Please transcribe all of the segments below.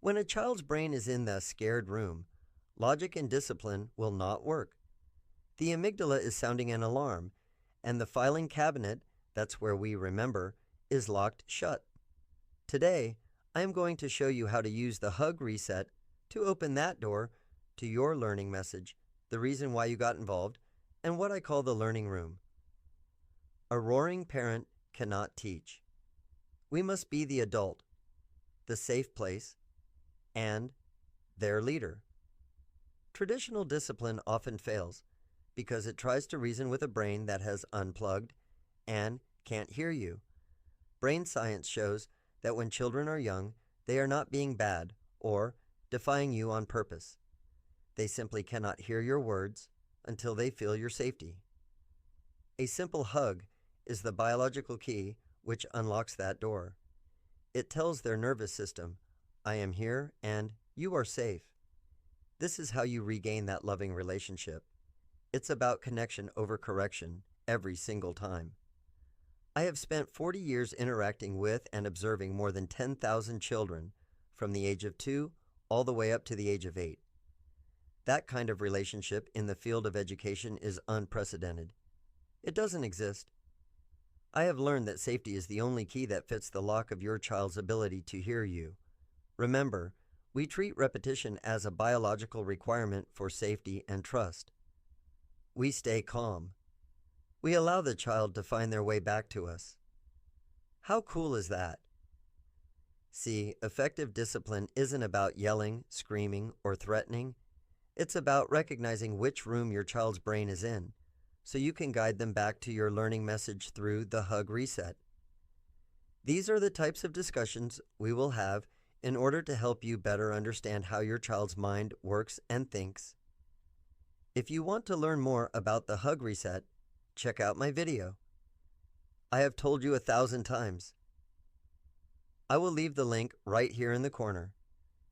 When a child's brain is in the scared room, logic and discipline will not work. The amygdala is sounding an alarm, and the filing cabinet, that's where we remember, is locked shut. Today, I am going to show you how to use the hug reset to open that door to your learning message, the reason why you got involved, and what I call the learning room. A roaring parent cannot teach. We must be the adult, the safe place, and their leader. Traditional discipline often fails because it tries to reason with a brain that has unplugged and can't hear you. Brain science shows that when children are young, they are not being bad or defying you on purpose. They simply cannot hear your words until they feel your safety. A simple hug is the biological key which unlocks that door. It tells their nervous system, I am here and you are safe. This is how you regain that loving relationship. It's about connection over correction every single time. I have spent 40 years interacting with and observing more than 10,000 children from the age of 2 all the way up to the age of 8. That kind of relationship in the field of education is unprecedented. It doesn't exist. I have learned that safety is the only key that fits the lock of your child's ability to hear you. Remember, we treat repetition as a biological requirement for safety and trust. We stay calm. We allow the child to find their way back to us. How cool is that? See, effective discipline isn't about yelling, screaming, or threatening. It's about recognizing which room your child's brain is in, so you can guide them back to your learning message through the hug reset. These are the types of discussions we will have in order to help you better understand how your child's mind works and thinks. If you want to learn more about the hug reset, check out my video. I have told you 1,000 times. I will leave the link right here in the corner.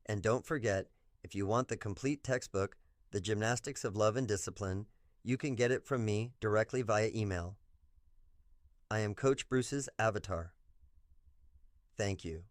And don't forget, if you want the complete textbook, The Gymnastics of Love and Discipline, you can get it from me directly via email. I am Coach Bruce's avatar. Thank you.